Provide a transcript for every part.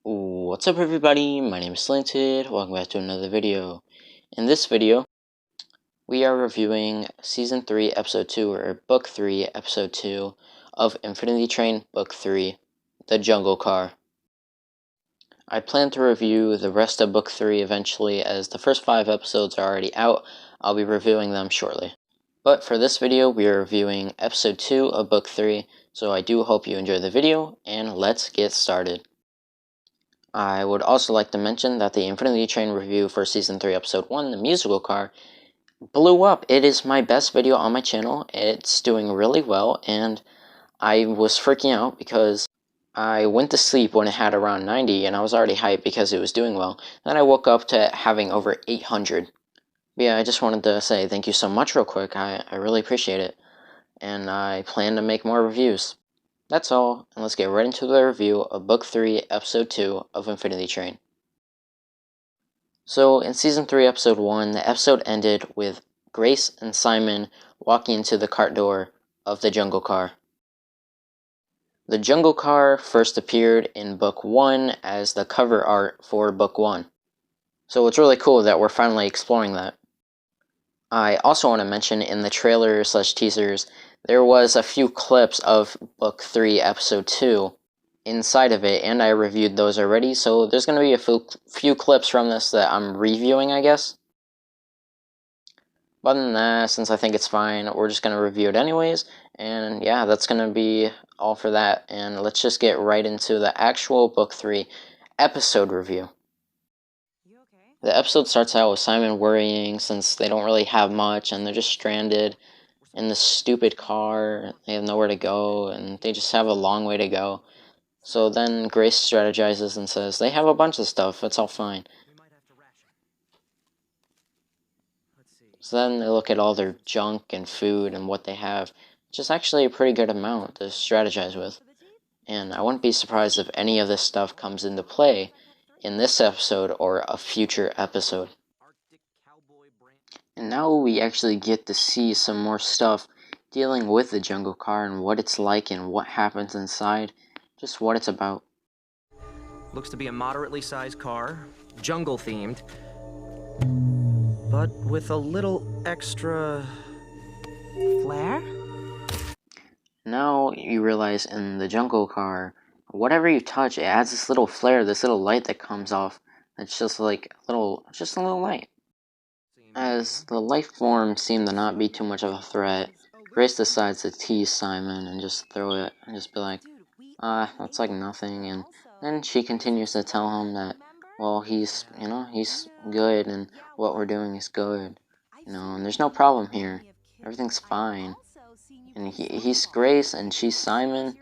What's up everybody, my name is Slanted, welcome back to another video. In this video, we are reviewing Season 3, Episode 2, or Book 3, Episode 2 of Infinity Train, Book 3, The Jungle Car. I plan to review the rest of Book 3 eventually, as the first 5 episodes are already out. I'll be reviewing them shortly. But for this video, we are reviewing Episode 2 of Book 3, so I do hope you enjoy the video, and let's get started. I would also like to mention that the Infinity Train review for Season 3, Episode 1, The Musical Car, blew up. It is my best video on my channel. It's doing really well, and I was freaking out because I went to sleep when it had around 90, and I was already hyped because it was doing well. Then I woke up to having over 800. But yeah, I just wanted to say thank you so much real quick. I really appreciate it, and I plan to make more reviews. That's all, and let's get right into the review of Book 3, Episode 2 of Infinity Train. So, in Season 3, Episode 1, the episode ended with Grace and Simon walking into the cart door of the Jungle Car. The Jungle Car first appeared in Book 1 as the cover art for Book 1. So it's really cool that we're finally exploring that. I also want to mention in the trailer/teasers, there was a few clips of Book 3, Episode 2 inside of it, and I reviewed those already, so there's going to be a few clips from this that I'm reviewing, I guess. But other than that, since I think it's fine, we're just going to review it anyways, and yeah, that's going to be all for that, and let's just get right into the actual Book 3 episode review. The episode starts out with Simon worrying since they don't really have much and they're just stranded in this stupid car. They have nowhere to go and they just have a long way to go. So then Grace strategizes and says they have a bunch of stuff, it's all fine. So then they look at all their junk and food and what they have, which is actually a pretty good amount to strategize with. And I wouldn't be surprised if any of this stuff comes into play in this episode or a future episode. And now we actually get to see some more stuff dealing with the Jungle Car and what it's like and what happens inside, just what it's about. Looks to be a moderately sized car, jungle themed, but with a little extra flair? Now you realize in the Jungle Car, whatever you touch, it adds this little flare, this little light that comes off. It's just like a little light. As the life forms seem to not be too much of a threat, Grace decides to tease Simon and just throw it and just be like, that's like nothing. And then she continues to tell him that, well, he's good and what we're doing is good. And there's no problem here. Everything's fine. And he's Grace and she's Simon.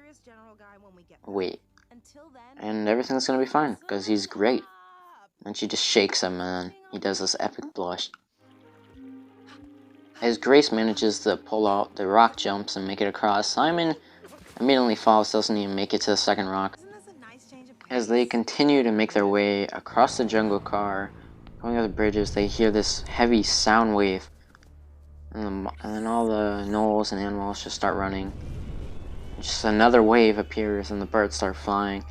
Wait. And everything's gonna be fine, because he's great. And she just shakes him and then he does this epic blush. As Grace manages to pull out the rock jumps and make it across, Simon immediately falls, doesn't even make it to the second rock. As they continue to make their way across the Jungle Car, going over the bridges, they hear this heavy sound wave. And then all the gnolls and animals just start running. Just another wave appears and the birds start flying.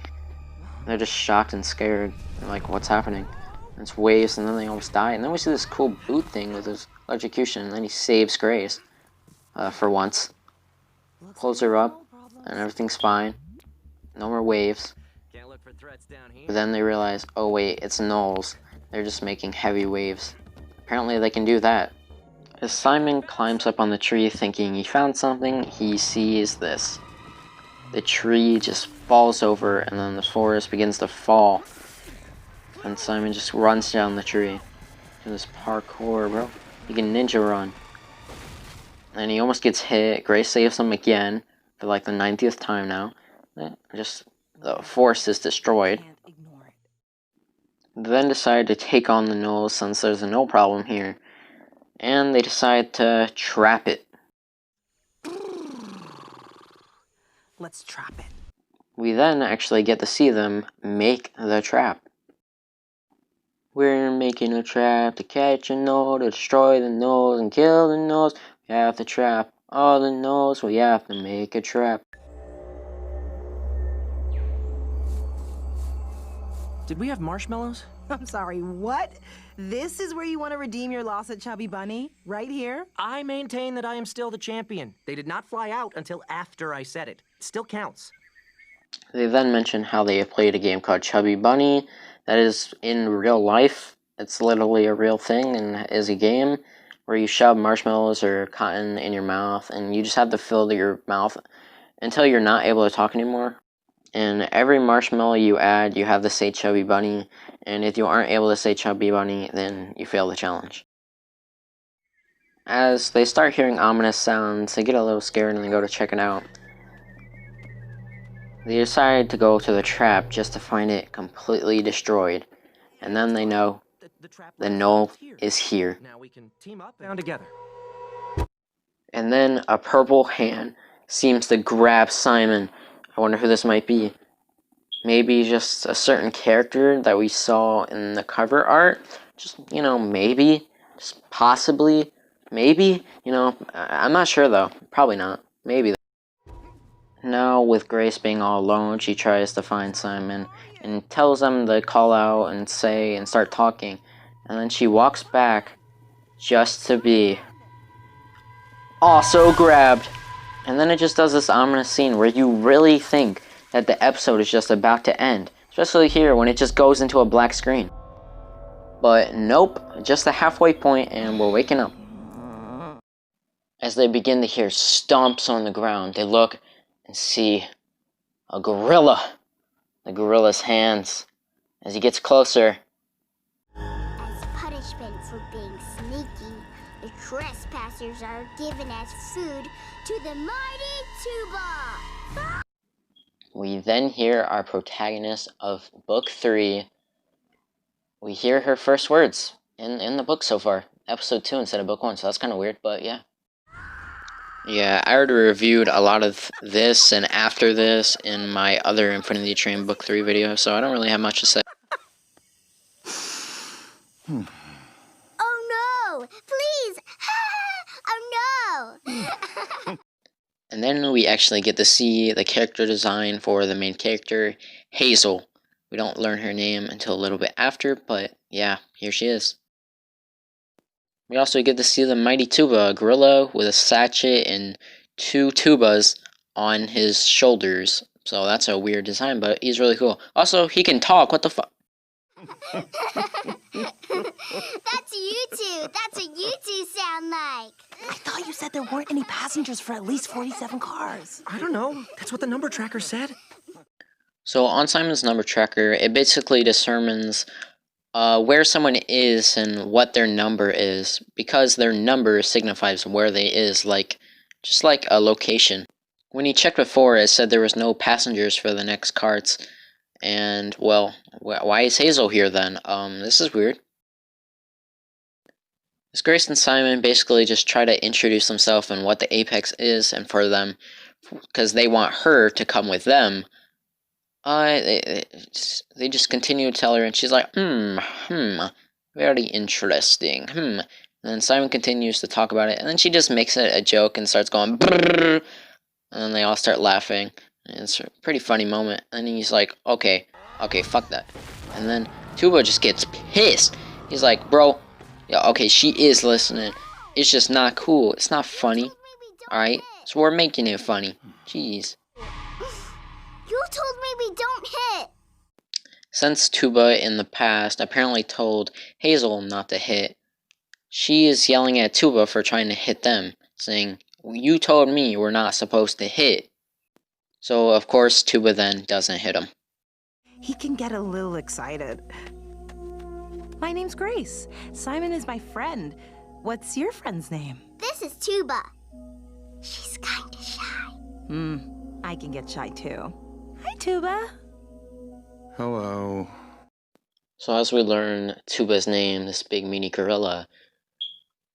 They're just shocked and scared. They're like, what's happening? And it's waves and then they almost die. And then we see this cool boot thing with his electrocution. And then he saves Grace. For once. Pulls her up. And everything's fine. No more waves. But then they realize, oh wait, it's gnolls. They're just making heavy waves. Apparently they can do that. As Simon climbs up on the tree thinking he found something, he sees this. The tree just falls over and then the forest begins to fall. And Simon just runs down the tree. Do this parkour, bro. He can ninja run. And he almost gets hit. Grace saves him again for like the 90th time now. Just the forest is destroyed. They then decide to take on the gnolls since there's a no problem here. And they decide to trap it. Let's trap it. We then actually get to see them make the trap. We're making a trap to catch a gnoll, to destroy the gnolls and kill the gnolls. We have to trap all the gnolls, we have to make a trap. Did we have marshmallows? I'm sorry, what? This is where you want to redeem your loss at Chubby Bunny? Right here? I maintain that I am still the champion. They did not fly out until after I said it. It still counts. They then mention how they have played a game called Chubby Bunny that is in real life. It's literally a real thing and is a game where you shove marshmallows or cotton in your mouth and you just have to fill your mouth until you're not able to talk anymore. And every marshmallow you add, you have to say Chubby Bunny, and if you aren't able to say Chubby Bunny, then you fail the challenge. As they start hearing ominous sounds, they get a little scared and they go to check it out. They decide to go to the trap just to find it completely destroyed, and then they know that Noel is here. Now we can team up down together. And then a purple hand seems to grab Simon. I wonder who this might be. Maybe just a certain character that we saw in the cover art. Just, maybe. Just possibly. Maybe. I'm not sure though. Probably not. Maybe. Now, with Grace being all alone, she tries to find Simon and tells him to call out and say and start talking. And then she walks back just to be also grabbed. And then it just does this ominous scene where you really think that the episode is just about to end. Especially here when it just goes into a black screen. But nope, just the halfway point and we're waking up. As they begin to hear stomps on the ground, they look and see a gorilla. The gorilla's hands. As he gets closer. As punishment for being sneaky, the trespassers are given as food to the mighty Tuba. We then hear our protagonist of book 3. We hear her first words in the book so far. Episode 2 instead of book 1, so that's kind of weird, but yeah. Yeah, I already reviewed a lot of this and after this in my other Infinity Train book 3 video, so I don't really have much to say. Oh no! Please! Oh no! And then we actually get to see the character design for the main character, Hazel. We don't learn her name until a little bit after, but yeah, here she is. We also get to see the mighty Tuba, a gorilla with a sachet and 2 tubas on his shoulders. So that's a weird design, but he's really cool. Also, he can talk, what the fuck? That's you two! That's what you two sound like! I thought you said there weren't any passengers for at least 47 cars. I don't know. That's what the number tracker said. So on Simon's number tracker, it basically determines where someone is and what their number is, because their number signifies where they is, just like a location. When he checked before, it said there was no passengers for the next carts, and well, why is Hazel here then? This is weird. As Grace and Simon basically just try to introduce themselves and what the Apex is, and for them, because they want her to come with them, they just continue to tell her, and she's like, very interesting, And then Simon continues to talk about it, and then she just makes it a joke and starts going, brrr, and then they all start laughing. And it's a pretty funny moment, and he's like, okay, fuck that. And then Tuba just gets pissed. He's like, bro, yeah, okay, she is listening. It's just not cool. It's not funny. Alright? So we're making it funny. Jeez. You told me we don't hit! Since Tuba in the past apparently told Hazel not to hit, she is yelling at Tuba for trying to hit them, saying, you told me we're not supposed to hit. So of course Tuba then doesn't hit him. He can get a little excited. My name's Grace. Simon is my friend. What's your friend's name? This is Tuba. She's kinda shy. I can get shy too. Hi, Tuba. Hello. So as we learn Tuba's name, this big meaty gorilla,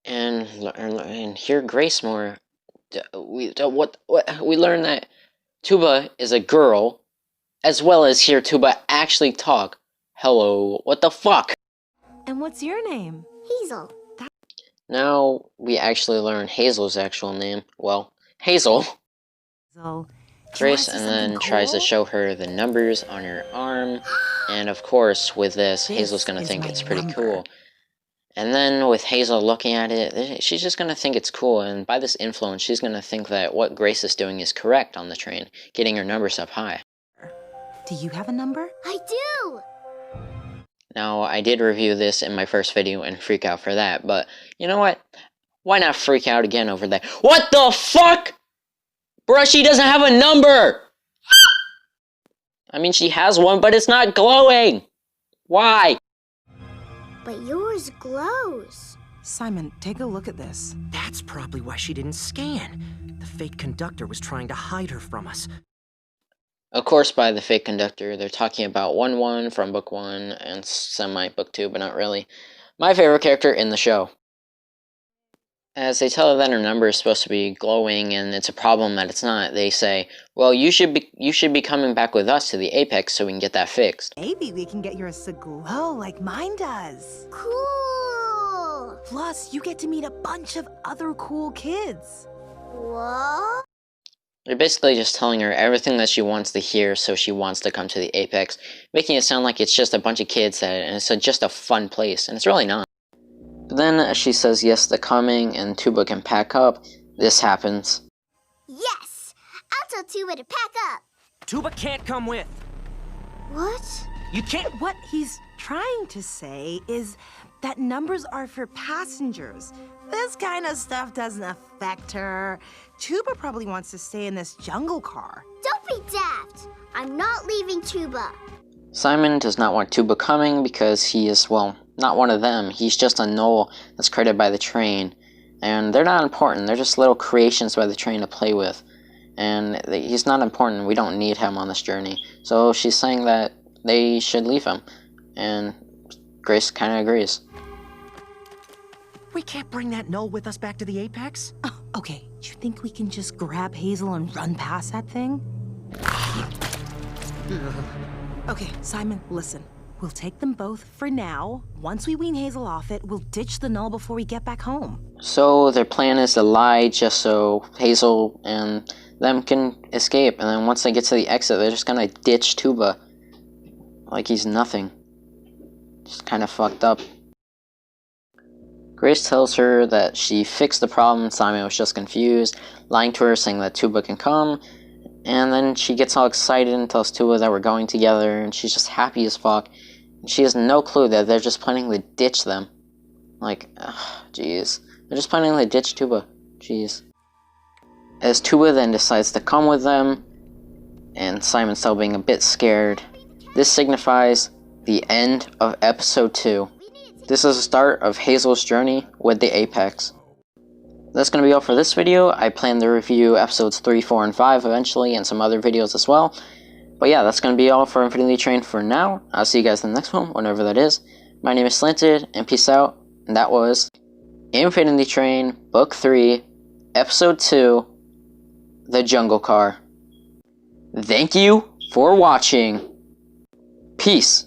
and hear Grace more, we learn that Tuba is a girl, as well as hear Tuba actually talk. Hello, what the fuck? And what's your name? Hazel. Now we actually learn Hazel's actual name. Well, Hazel. So, Grace and then tries to show her the numbers on her arm, and of course with this, Hazel's gonna think it's pretty cool. And then with Hazel looking at it, she's just gonna think it's cool, and by this influence, she's gonna think that what Grace is doing is correct on the train, getting her numbers up high. Do you have a number? I do! Now, I did review this in my first video and freak out for that, but you know what? Why not freak out again over that? What the fuck?! Bruh, she doesn't have a number! I mean, she has one, but it's not glowing! Why? But yours glows. Simon, take a look at this. That's probably why she didn't scan. The fake conductor was trying to hide her from us. Of course, by the fake conductor, they're talking about 1-1 from book 1 and semi-book 2, but not really. My favorite character in the show. As they tell her that her number is supposed to be glowing and it's a problem that it's not, they say, well, you should be coming back with us to the Apex so we can get that fixed. Maybe we can get yours to glow like mine does. Cool! Plus, you get to meet a bunch of other cool kids. What? They're basically just telling her everything that she wants to hear, so she wants to come to the Apex, making it sound like it's just a bunch of kids and it's just a fun place, and it's really not. But then, as she says yes to coming and Tuba can pack up, this happens. Yes! I'll tell Tuba to pack up. Tuba can't come with. What? You can't. What he's trying to say is that numbers are for passengers. This kind of stuff doesn't affect her. Tuba probably wants to stay in this jungle car. Don't be daft. I'm not leaving Tuba. Simon does not want Tuba coming because he is, well, not one of them. He's just a knoll that's created by the train. And they're not important. They're just little creations by the train to play with. And he's not important. We don't need him on this journey. So she's saying that they should leave him. And Grace kind of agrees. We can't bring that null with us back to the Apex? Oh, okay, do you think we can just grab Hazel and run past that thing? Okay, Simon, listen. We'll take them both for now. Once we wean Hazel off it, we'll ditch the null before we get back home. So their plan is to lie just so Hazel and them can escape. And then once they get to the exit, they're just gonna ditch Tuba. Like he's nothing. Just kind of fucked up. Grace tells her that she fixed the problem, Simon was just confused, lying to her saying that Tuba can come, and then she gets all excited and tells Tuba that we're going together, and she's just happy as fuck. And she has no clue that they're just planning to ditch them. Like, jeez. They're just planning to ditch Tuba. Jeez. As Tuba then decides to come with them, and Simon's still being a bit scared, this signifies the end of episode 2. This is the start of Hazel's journey with the Apex. That's going to be all for this video. I plan to review episodes 3, 4, and 5 eventually, and some other videos as well. But yeah, that's going to be all for Infinity Train for now. I'll see you guys in the next one, whenever that is. My name is Slanted, and peace out. And that was Infinity Train, Book 3, Episode 2, The Jungle Car. Thank you for watching. Peace.